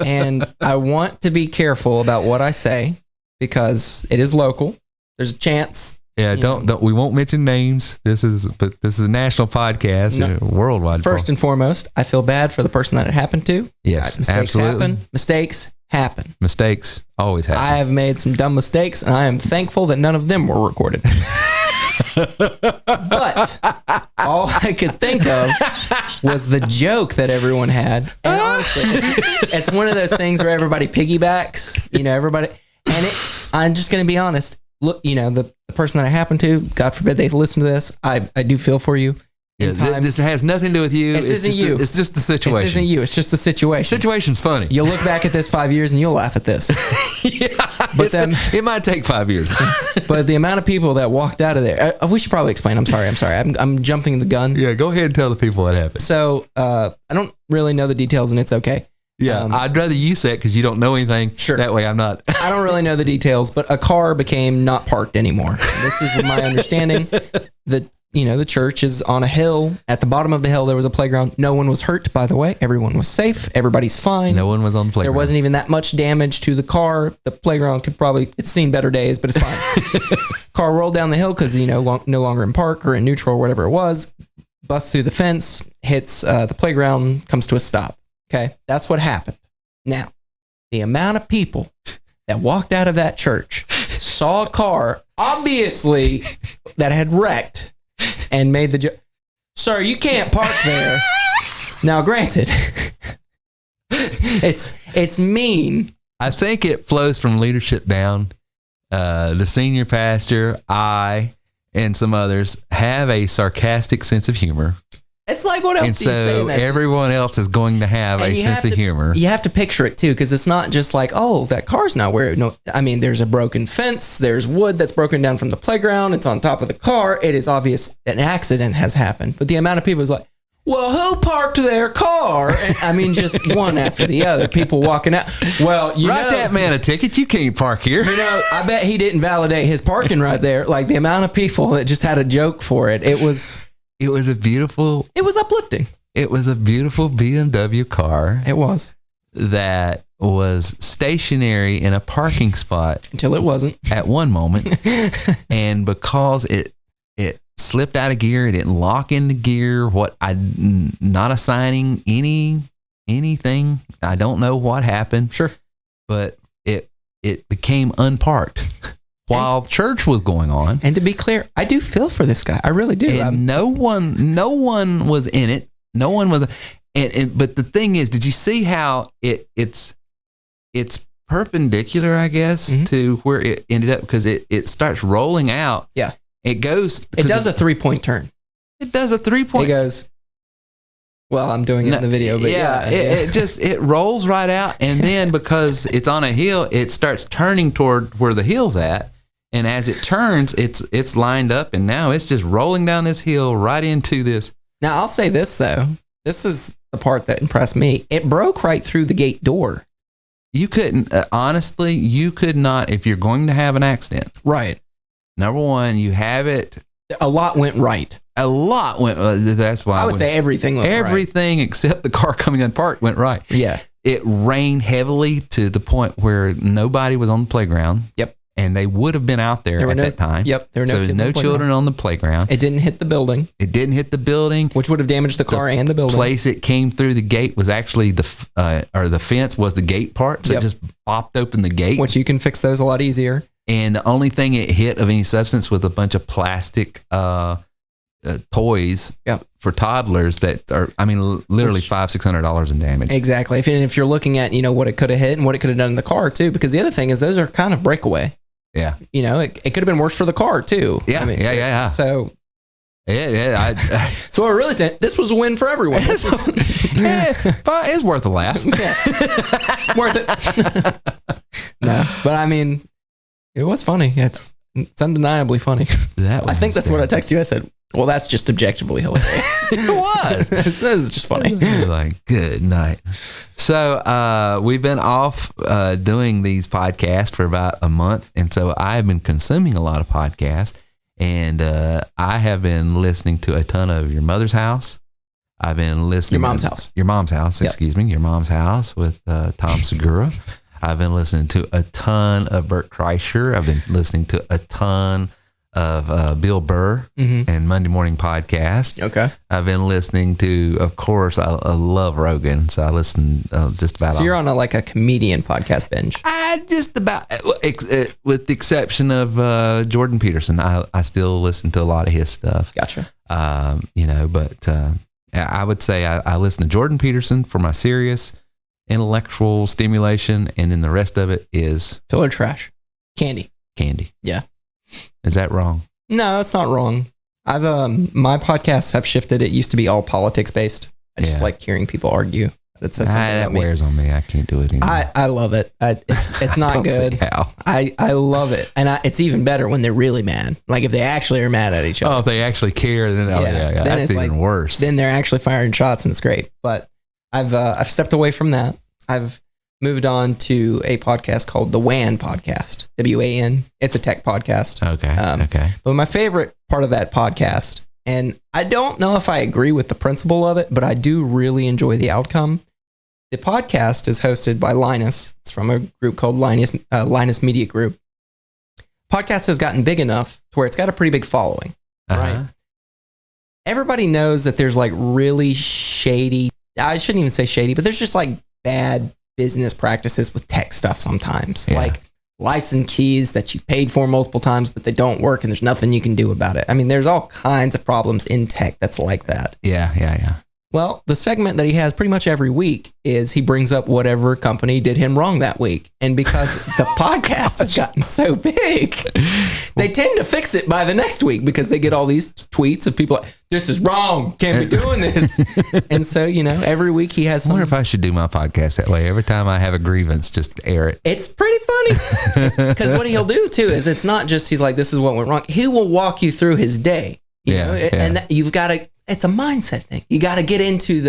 Speaker 3: And I want to be careful about what I say because it is local. There's a chance
Speaker 4: Yeah, don't we won't mention names. This is a national podcast, worldwide.
Speaker 3: First and foremost, I feel bad for the person that it happened to.
Speaker 4: Yes,
Speaker 3: mistakes
Speaker 4: absolutely.
Speaker 3: happen. Mistakes happen.
Speaker 4: Mistakes always happen.
Speaker 3: I have made some dumb mistakes, and I am thankful that none of them were recorded. But all I could think of was the joke that everyone had. And honestly, it's one of those things where everybody piggybacks, everybody. And I'm just going to be honest. Look, the person that I happen to, God forbid they listen to this, I do feel for you.
Speaker 4: This has nothing to do with you.
Speaker 3: It's
Speaker 4: just the situation.
Speaker 3: This isn't you. It's just the situation.
Speaker 4: Situation's funny.
Speaker 3: You'll look back at this 5 years and you'll laugh at this.
Speaker 4: Yeah, but it might take 5 years.
Speaker 3: But the amount of people that walked out of there, we should probably explain. I'm sorry. I'm jumping the gun.
Speaker 4: Yeah, go ahead and tell the people what happened.
Speaker 3: So I don't really know the details, and it's okay.
Speaker 4: Yeah, I'd rather you say it because you don't know anything.
Speaker 3: Sure.
Speaker 4: That way I'm not.
Speaker 3: I don't really know the details, but a car became not parked anymore. This is my understanding. The church is on a hill. At the bottom of the hill, there was a playground. No one was hurt, by the way. Everyone was safe. Everybody's fine.
Speaker 4: No one was on the playground.
Speaker 3: There wasn't even that much damage to the car. The playground it's seen better days, but it's fine. Car rolled down the hill because, no longer in park or in neutral or whatever it was. Busts through the fence, hits the playground, comes to a stop. Okay, that's what happened. Now, the amount of people that walked out of that church saw a car, obviously, that had wrecked and made the joke. Sir, you can't park there. Now, granted, it's mean.
Speaker 4: I think it flows from leadership down. The senior pastor, I, and some others have a sarcastic sense of humor.
Speaker 3: It's like, what else
Speaker 4: and
Speaker 3: do you say?
Speaker 4: So everyone else is going to have a sense of humor.
Speaker 3: You have to picture it too, because it's not just like, oh, that car's not where. No, I mean, there's a broken fence. There's wood that's broken down from the playground. It's on top of the car. It is obvious an accident has happened. But the amount of people is like, well, who parked their car? And, I mean, just one after the other. People walking out. Well,
Speaker 4: write that man a ticket. You can't park here.
Speaker 3: I bet he didn't validate his parking right there. Like the amount of people that just had a joke for it. It was uplifting.
Speaker 4: It was a beautiful BMW car.
Speaker 3: It was.
Speaker 4: That was stationary in a parking spot.
Speaker 3: Until it wasn't.
Speaker 4: At one moment. And because it slipped out of gear, it didn't lock into gear. Not assigning anything. I don't know what happened.
Speaker 3: Sure.
Speaker 4: But it became unparked. While church was going on.
Speaker 3: And to be clear, I do feel for this guy. I really do.
Speaker 4: And no one was in it. No one was. But the thing is, did you see how it's perpendicular, I guess, to where it ended up? Because it starts rolling out.
Speaker 3: Yeah.
Speaker 4: It goes.
Speaker 3: It does a 3-point turn.
Speaker 4: It does a 3-point.
Speaker 3: It goes. Well, I'm doing it in the video, but
Speaker 4: it rolls right out. And then because it's on a hill, it starts turning toward where the hill's at. And as it turns, it's lined up, and now it's just rolling down this hill right into this.
Speaker 3: Now, I'll say this, though. This is the part that impressed me. It broke right through the gate door.
Speaker 4: You couldn't, honestly, you could not, if you're going to have an accident.
Speaker 3: Right.
Speaker 4: Number one, you have it.
Speaker 3: A lot went right.
Speaker 4: That's why
Speaker 3: I would say everything went right.
Speaker 4: Everything except the car coming unparked went right.
Speaker 3: Yeah.
Speaker 4: It rained heavily to the point where nobody was on the playground.
Speaker 3: Yep.
Speaker 4: And they would have been out there at that time.
Speaker 3: Yep.
Speaker 4: There were no children on the playground.
Speaker 3: It didn't hit the building.
Speaker 4: Which
Speaker 3: would have damaged the car and the building.
Speaker 4: The place it came through the gate was actually the fence was the gate part. So it just popped open the gate.
Speaker 3: Which you can fix those a lot easier.
Speaker 4: And the only thing it hit of any substance was a bunch of plastic toys for toddlers that are, literally $500-$600 in damage.
Speaker 3: Exactly. If you're looking at, what it could have hit and what it could have done in the car too, because the other thing is those are kind of breakaway.
Speaker 4: Yeah.
Speaker 3: It could have been worse for the car too.
Speaker 4: Yeah. Yeah.
Speaker 3: So.
Speaker 4: Yeah.
Speaker 3: So we're really saying this was a win for everyone.
Speaker 4: It's worth a laugh.
Speaker 3: Yeah. Worth it. No, but it was funny. It's undeniably funny. I think that's what I texted you. I said, well, that's just objectively hilarious.
Speaker 4: It was.
Speaker 3: It's just funny.
Speaker 4: You're like, good night. So we've been off doing these podcasts for about a month. And so I have been consuming a lot of podcasts. And I have been listening to a ton of Your Mother's House. I've been listening.
Speaker 3: Your Mom's House.
Speaker 4: Your Mom's House, excuse me. Your Mom's House with Tom Segura. I've been listening to a ton of Bert Kreischer. I've been listening to a ton Bill Burr and Monday Morning Podcast.
Speaker 3: Okay.
Speaker 4: I've been listening to, of course, I love Rogan, so I listen just about.
Speaker 3: So you're on a comedian podcast binge.
Speaker 4: I just about, with the exception of Jordan Peterson, I still listen to a lot of his stuff.
Speaker 3: Gotcha.
Speaker 4: But I would say I listen to Jordan Peterson for my serious intellectual stimulation, and then the rest of it is
Speaker 3: filler trash, candy. Yeah.
Speaker 4: Is that wrong?
Speaker 3: No, that's not wrong. I've my podcasts have shifted. It used to be all politics based. I just like hearing people argue. That says something
Speaker 4: that wears on me. I can't do it anymore.
Speaker 3: I love it. It's not good. I love it, and it's even better when they're really mad. Like if they actually are mad at each other.
Speaker 4: Oh, if they actually care, then then that's even worse.
Speaker 3: Then they're actually firing shots, and it's great. But I've stepped away from that. I've moved on to a podcast called the WAN podcast, WAN. It's a tech podcast.
Speaker 4: Okay.
Speaker 3: But my favorite part of that podcast, and I don't know if I agree with the principle of it, but I do really enjoy the outcome. The podcast is hosted by Linus. It's from a group called Linus Media Group. Podcast has gotten big enough to where it's got a pretty big following, right? Everybody knows that there's really shady, I shouldn't even say shady, but there's just bad business practices with tech stuff sometimes, like license keys that you've paid for multiple times, but they don't work and there's nothing you can do about it. I mean, there's all kinds of problems in tech that's like that.
Speaker 4: Yeah.
Speaker 3: Well, the segment that he has pretty much every week is he brings up whatever company did him wrong that week. And because the podcast has gotten so big, they tend to fix it by the next week because they get all these tweets of people like, this is wrong, can't be doing this. And so, every week he has
Speaker 4: I wonder if I should do my podcast that way. Every time I have a grievance, just air it.
Speaker 3: It's pretty funny. Because what he'll do too is it's not just he's like, this is what went wrong. He will walk you through his day. You know? And you've got to, it's a mindset thing. You got to get into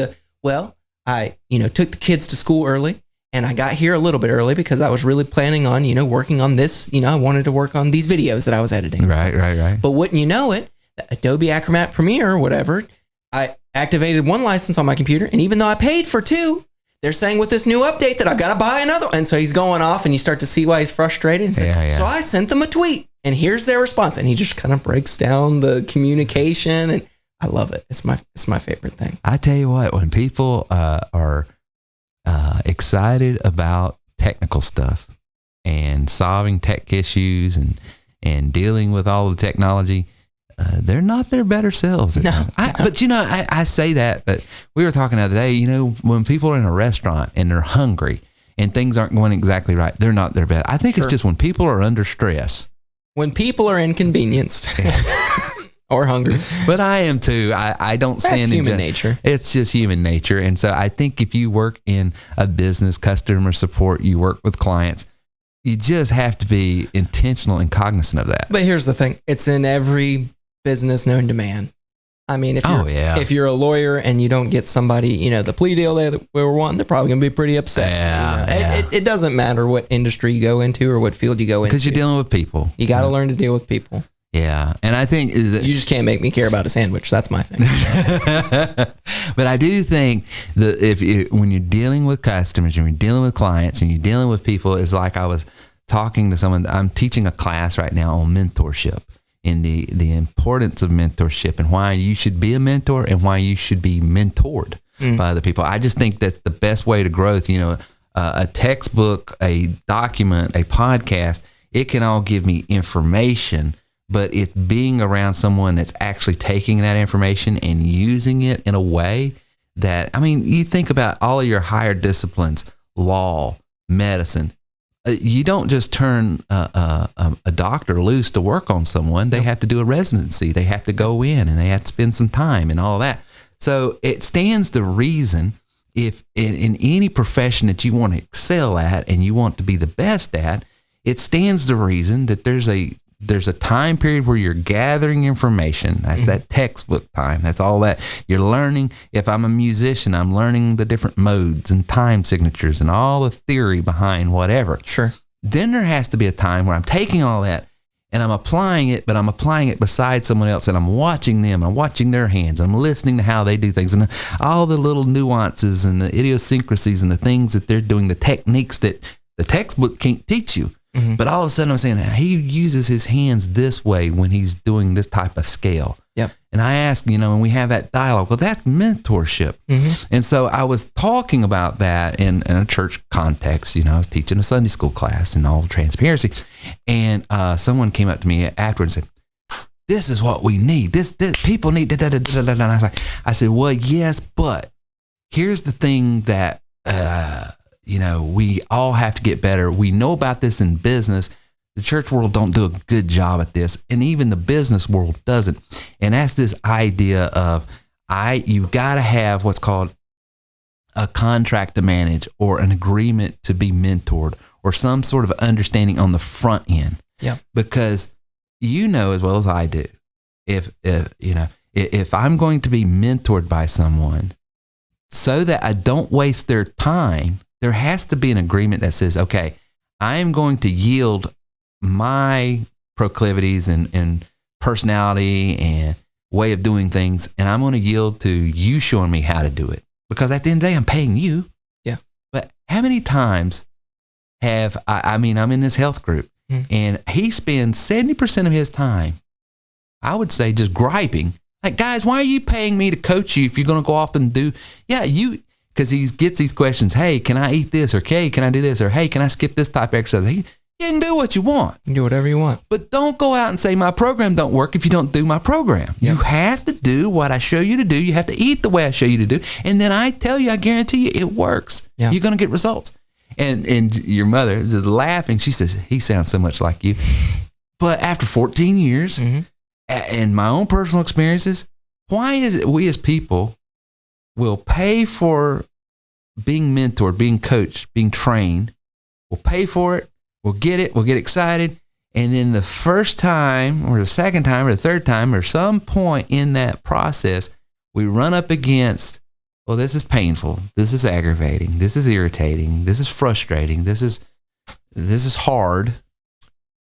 Speaker 3: I took the kids to school early and I got here a little bit early because I was really planning on, working on this, I wanted to work on these videos that I was editing.
Speaker 4: Right.
Speaker 3: But wouldn't you know it, Adobe Acrobat Premiere or whatever, I activated one license on my computer. And even though I paid for two, they're saying with this new update that I've got to buy another one. And so he's going off and you start to see why he's frustrated. And So I sent them a tweet and here's their response. And he just kind of breaks down the communication and I love it. It's my favorite thing.
Speaker 4: I tell you what, when people are excited about technical stuff and solving tech issues and dealing with all the technology, they're not their better selves.
Speaker 3: No.
Speaker 4: But I say that, but we were talking the other day, when people are in a restaurant and they're hungry and things aren't going exactly right, they're not their best. I think it's just when people are under stress.
Speaker 3: When people are inconvenienced. Or hungry.
Speaker 4: But I am too. I don't stand
Speaker 3: That's human nature.
Speaker 4: It's just human nature. And so I think if you work in a business, customer support, you work with clients, you just have to be intentional and cognizant of that.
Speaker 3: But here's the thing. It's in every business known to man. I mean, if you're a lawyer and you don't get somebody, the plea deal that we were wanting, they're probably going to be pretty upset. It doesn't matter what industry you go into or what field you go into.
Speaker 4: Because you're dealing with people.
Speaker 3: You got to learn to deal with people.
Speaker 4: Yeah, and I think
Speaker 3: you just can't make me care about a sandwich. That's my thing.
Speaker 4: But I do think that when you're dealing with customers and you're dealing with clients and you're dealing with people, it's like I was talking to someone. I'm teaching a class right now on mentorship and the importance of mentorship and why you should be a mentor and why you should be mentored by other people. I just think that's the best way to growth. A textbook, a document, a podcast, it can all give me information. But it's being around someone that's actually taking that information and using it in a way that, you think about all of your higher disciplines, law, medicine. You don't just turn a doctor loose to work on someone. They have to do a residency. They have to go in and they have to spend some time and all that. So it stands to reason if in any profession that you want to excel at and you want to be the best at, it stands to reason that there's a time period where you're gathering information. That's that textbook time. That's all that you're learning. If I'm a musician, I'm learning the different modes and time signatures and all the theory behind whatever.
Speaker 3: Sure.
Speaker 4: Then there has to be a time where I'm taking all that and I'm applying it, but I'm applying it beside someone else and I'm watching them. I'm watching their hands. I'm listening to how they do things and all the little nuances and the idiosyncrasies and the things that they're doing, the techniques that the textbook can't teach you. But all of a sudden I'm saying he uses his hands this way when he's doing this type of scale.
Speaker 3: Yep.
Speaker 4: And I ask, and we have that dialogue. Well, that's mentorship. And so I was talking about that in a church context. I was teaching a Sunday school class in all transparency. And someone came up to me afterwards and said, this is what we need. This people need. And I said, well, yes, but here's the thing that, we all have to get better. We know about this in business. The church world don't do a good job at this, and even the business world doesn't. And that's this idea of you've got to have what's called a contract to manage or an agreement to be mentored or some sort of understanding on the front end.
Speaker 3: Yeah.
Speaker 4: Because as well as I do, if I'm going to be mentored by someone so that I don't waste their time, there has to be an agreement that says, okay, I am going to yield my proclivities and personality and way of doing things, and I'm going to yield to you showing me how to do it. Because at the end of the day, I'm paying you.
Speaker 3: Yeah.
Speaker 4: But how many times have I'm in this health group, and he spends 70% of his time, I would say, just griping. Like, guys, why are you paying me to coach you if you're going to go off and do, because he gets these questions. Hey, can I eat this? Or, hey, can I do this? Or, hey, can I skip this type of exercise? You can do what you want.
Speaker 3: You can do whatever you want.
Speaker 4: But don't go out and say my program don't work if you don't do my program. Yep. You have to do what I show you to do. You have to eat the way I show you to do. And then I guarantee you it works. Yeah. You're going to get results. And your mother just laughing, she says, he sounds so much like you. But after 14 years and my own personal experiences, why is it we as people will pay for being mentored, being coached, being trained, we'll pay for it, we'll get it, we'll get excited, and then the first time or the second time or the third time or some point in that process, we run up against, well, this is painful, this is aggravating, this is irritating, this is frustrating, this is hard.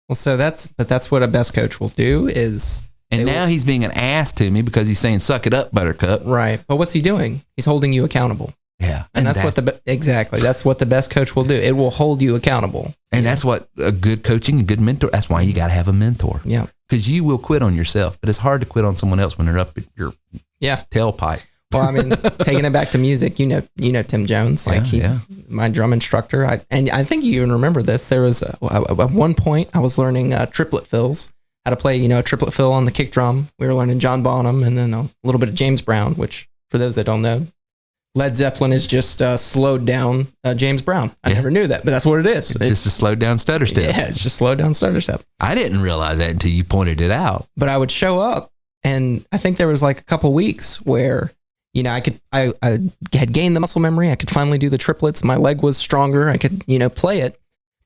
Speaker 3: Well, so that's what a best coach will do is...
Speaker 4: And now he's being an ass to me because he's saying, suck it up, buttercup.
Speaker 3: Right. But what's he doing? He's holding you accountable.
Speaker 4: Yeah.
Speaker 3: And that's what the best coach will do. It will hold you accountable.
Speaker 4: And that's what a good coaching, a good mentor, that's why you got to have a mentor.
Speaker 3: Yeah.
Speaker 4: Because you will quit on yourself, but it's hard to quit on someone else when they're up at your tailpipe.
Speaker 3: Well, taking it back to music, you know Tim Jones, my drum instructor. I think you even remember this. There was at one point I was learning triplet fills, how to play, a triplet fill on the kick drum. We were learning John Bonham and then a little bit of James Brown, which for those that don't know, Led Zeppelin is just slowed down James Brown. I never knew that, but that's what it is.
Speaker 4: It's just a slowed down stutter step.
Speaker 3: Yeah, it's just slowed down stutter step.
Speaker 4: I didn't realize that until you pointed it out.
Speaker 3: But I would show up, and I think there was like a couple weeks where, I had gained the muscle memory. I could finally do the triplets. My leg was stronger. I could, play it.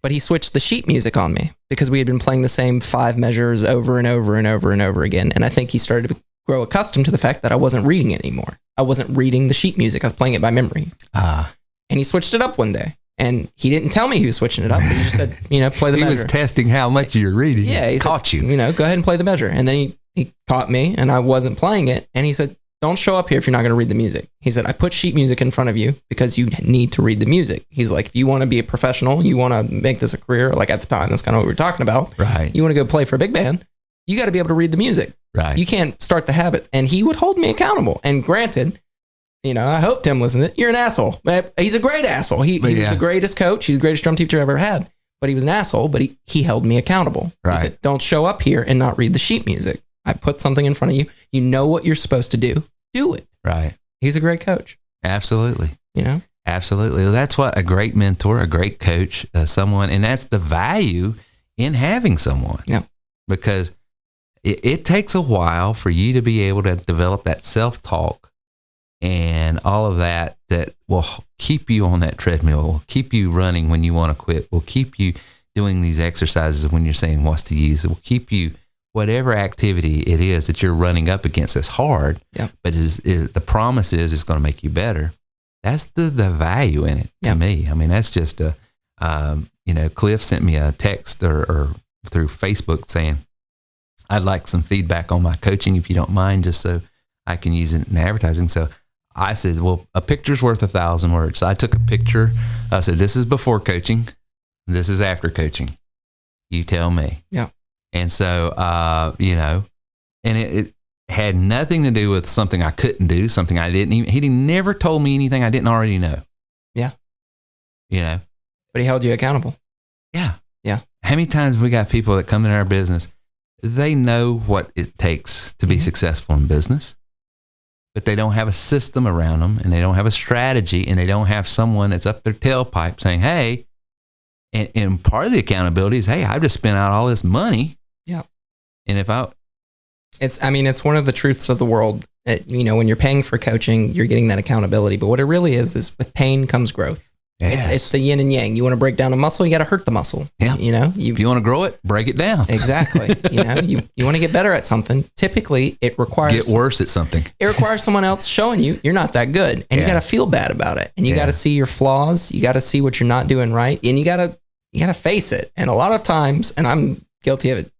Speaker 3: But he switched the sheet music on me because we had been playing the same 5 measures over and over and over and over again. And I think he started to grow accustomed to the fact that I wasn't reading it anymore. I wasn't reading the sheet music. I was playing it by memory. And he switched it up one day. And he didn't tell me he was switching it up. He just said, play the measure.
Speaker 4: He was testing how much you're reading.
Speaker 3: Yeah. He
Speaker 4: caught
Speaker 3: said,
Speaker 4: you.
Speaker 3: Go ahead and play the measure. And then he caught me and I wasn't playing it. And he said, don't show up here if you're not going to read the music. He said, I put sheet music in front of you because you need to read the music. He's like, if you want to be a professional, you want to make this a career, like at the time, that's kind of what we were talking about.
Speaker 4: Right.
Speaker 3: You want to go play for a big band, you got to be able to read the music.
Speaker 4: Right.
Speaker 3: You can't start the habits. And he would hold me accountable. And granted, I hope Tim listens to it. You're an asshole. He's a great asshole. He was the greatest coach. He's the greatest drum teacher I've ever had. But he was an asshole, but he held me accountable.
Speaker 4: Right.
Speaker 3: He said, don't show up here and not read the sheet music. I put something in front of you. You know what you're supposed to do. Do it.
Speaker 4: Right.
Speaker 3: He's a great coach.
Speaker 4: Absolutely.
Speaker 3: Absolutely.
Speaker 4: Well, that's what a great mentor, a great coach, someone, and that's the value in having someone.
Speaker 3: Yeah.
Speaker 4: Because it takes a while for you to be able to develop that self-talk and all of that will keep you on that treadmill, will keep you running when you want to quit, will keep you doing these exercises when you're saying what's to use, it will keep you whatever activity it is that you're running up against is hard, but the promise is it's going to make you better. That's the value in it to me. That's just Cliff sent me a text or through Facebook saying, I'd like some feedback on my coaching if you don't mind, just so I can use it in advertising. So I said, well, a picture's worth 1,000 words. So I took a picture. I said, this is before coaching. This is after coaching. You tell me.
Speaker 3: Yeah.
Speaker 4: And so, and it had nothing to do with something I couldn't do, something I didn't even, he never told me anything I didn't already know.
Speaker 3: Yeah.
Speaker 4: But
Speaker 3: he held you accountable.
Speaker 4: Yeah.
Speaker 3: Yeah.
Speaker 4: How many times we got people that come in our business, they know what it takes to be successful in business, but they don't have a system around them, and they don't have a strategy, and they don't have someone that's up their tailpipe saying, hey, and part of the accountability is, hey, I've just spent out all this money.
Speaker 3: Yeah.
Speaker 4: And
Speaker 3: it's one of the truths of the world. When you're paying for coaching, you're getting that accountability. But what it really is with pain comes growth. Yes. It's the yin and yang. You want to break down a muscle, you got to hurt the muscle.
Speaker 4: Yeah. If you want to grow it, break it down.
Speaker 3: Exactly. You want to get better at something. Typically, it requires
Speaker 4: get worse at something.
Speaker 3: It requires someone else showing you're not that good, and you got to feel bad about it, and you got to see your flaws. You got to see what you're not doing right, and you got to face it. And a lot of times, and I'm guilty of it,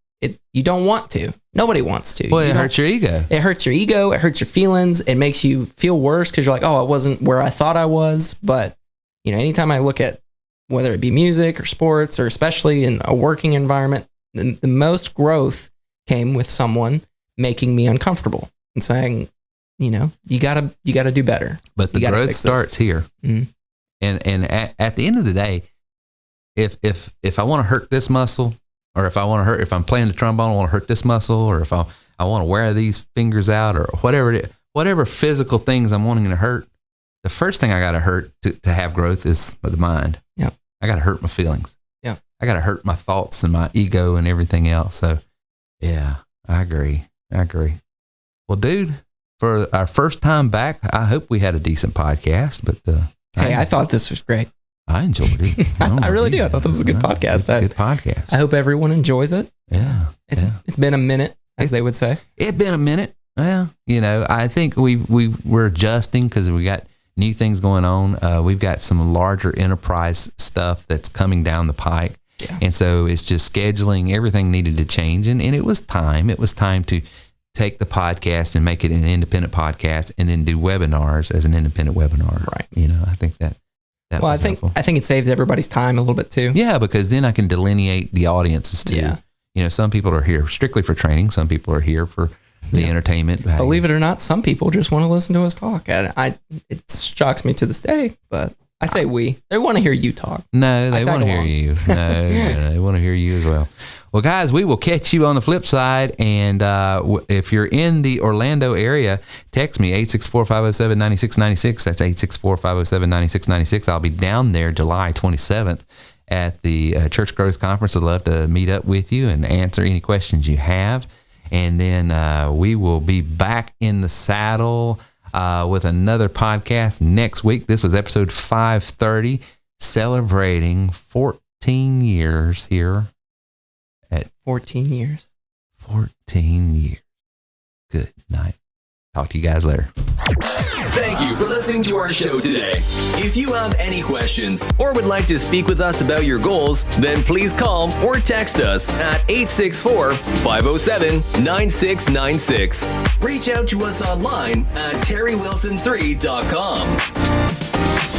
Speaker 3: you don't want to. Nobody wants to.
Speaker 4: Well, it hurts your ego.
Speaker 3: It hurts your ego. It hurts your feelings. It makes you feel worse because you're like, oh, I wasn't where I thought I was, but. Anytime I look at whether it be music or sports, or especially in a working environment, the most growth came with someone making me uncomfortable and saying, you gotta do better.
Speaker 4: But the growth starts here. Mm-hmm. And at the end of the day, if I want to hurt this muscle, or if I'm playing the trombone, I want to hurt this muscle, or if I want to wear these fingers out, or whatever it is, whatever physical things I'm wanting to hurt, the first thing I got to hurt to have growth is the mind.
Speaker 3: Yeah.
Speaker 4: I got to hurt my feelings.
Speaker 3: Yeah.
Speaker 4: I got to hurt my thoughts and my ego and everything else. So, yeah, I agree. Well, dude, for our first time back, I hope we had a decent podcast. But
Speaker 3: I thought this was great.
Speaker 4: I enjoyed it.
Speaker 3: I really do. I thought this was a good podcast.
Speaker 4: It's a good podcast.
Speaker 3: I hope everyone enjoys it.
Speaker 4: Yeah.
Speaker 3: It's been a minute, as they would say.
Speaker 4: It's been a minute. Well, I think we're adjusting because we got new things going on. We've got some larger enterprise stuff that's coming down the pike.
Speaker 3: Yeah.
Speaker 4: And so it's just scheduling. Everything needed to change. And it was time. It was time to take the podcast and make it an independent podcast, and then do webinars as an independent webinar.
Speaker 3: Right.
Speaker 4: I think that
Speaker 3: well, I think it saves everybody's time a little bit too.
Speaker 4: Yeah, because then I can delineate the audiences too. Yeah. Some people are here strictly for training. Some people are here for the entertainment.
Speaker 3: Believe it or not, some people just want to listen to us talk. And it shocks me to this day, but I say they want to hear you talk.
Speaker 4: No, they want to hear you. No, they want to hear you as well. Well, guys, we will catch you on the flip side. And if you're in the Orlando area, text me 864-507-9696. That's 864-507-9696. I'll be down there July 27th at the Church Growth Conference. I'd love to meet up with you and answer any questions you have. And then we will be back in the saddle with another podcast next week. This was episode 530, celebrating 14 years here. At
Speaker 3: 14 years.
Speaker 4: 14 years. Good night. Talk to you guys later.
Speaker 1: Thank you for listening to our show today. If you have any questions or would like to speak with us about your goals, then please call or text us at 864-507-9696. Reach out to us online at terrywilson3.com.